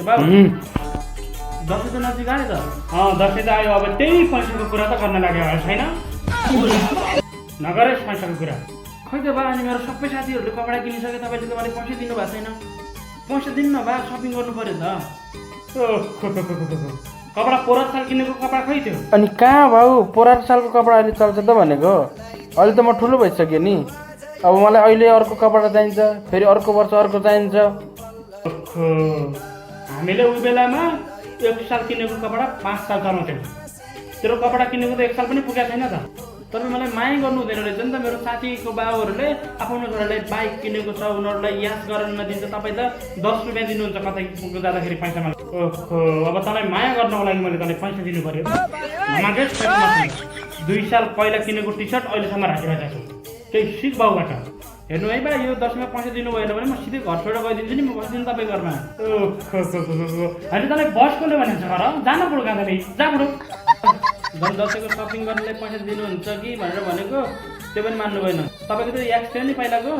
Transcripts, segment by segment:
बाबु दसैँ त नजिक आयो त दसैँ त आयो अब त्यही पैसाको कुरा त गर्न लाग्यो छैन नगरेस् पैसाको कुरा खै त बा अनि मेरो सबै साथीहरूले कपडा किनिसके तपाईँले त मलाई पैसा दिनुभएको छैन पैसा दिनु न बा सपिङ गर्नु पर्यो त कपडा पोरार साल किनेको कपडा खै थियो अनि कहाँ भाउ पोरार सालको कपडा अहिले चल्छ त भनेको अहिले त म ठुलो भइसकेँ नि अब मलाई अहिले अर्को कपडा चाहिन्छ फेरि अर्को वर्ष अर्को चाहिन्छ हामीले उही बेलामा 1 साल किनेको कपडा 5 साल चलाउँथ्यौँ तेरो कपडा किनेको त 1 साल पनि पुगेको छैन त तपाईँ मलाई माया गर्नु हुँदैन रहेछ नि त मेरो साथीको बाबुहरूले आफ्नो छोरालाई बाइक किनेको छ उनीहरूलाई याद गर्न नदिन्छ तपाईँ त 10 रुपियाँ दिनुहुन्छ कतै जाँदाखेरि पैसामा ओहो अब तँलाई माया गर्नको लागि मैले तँलाई पैसा दिनु पर्यो नमागेस् 2 साल पहिला किनेको टी सर्ट अहिलेसम्म राखिरहेको छु केही सिक बाउबाट हेर्नु है बा यो दसैँमा पैसा दिनु भएन भने म सिधै घर छोडेर गइदिन्छु नि म बस्दिनँ तपाईँ घरमा अहिले तँलाई बस कसले भनेको छ घर जान पुरो गाँदा जा पुरो झन् दसैँको सपिङ गर्नलाई पैसा दिनुहुन्छ कि भनेर भनेको त्यो पनि मान्नु भएन तपाईँको त याद थियो नि पहिलाको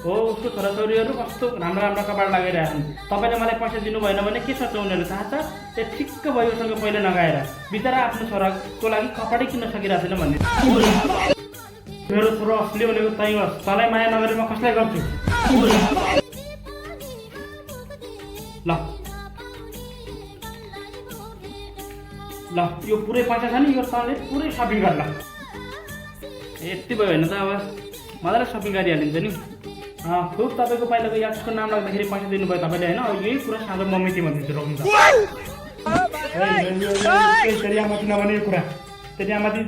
हो उसको छोराछोरीहरू कस्तो राम्रो राम्रो कपडा लगाइरहेछन् तपाईँले मलाई पैसा दिनु भएन भने के सोच्छ उनीहरू थाहा छ त्यो ठिक्क भयो उसँग पहिला नगाएर बिचरा आफ्नो छोराको लागि कपडै किन्न सकिरहेको छैन भन्ने मेरो छोरो असली भनेको तै होस् तँलाई माया नगरेर म कसलाई गर्छु ल ल यो पुरै पैसा छ नि यो तँले पुरै सपिङ गर ल यति भयो होइन त अब मजाले सपिङ गरिहालिन्छ नि खुब तपाईँको पहिलाको याक्सको नाम लाग्दाखेरि पैसा दिनुभयो तपाईँले होइन यही कुरा साँझ म मिटिङमा दिन्छु रोक्नु त नभने कुरा त्यति आमाथि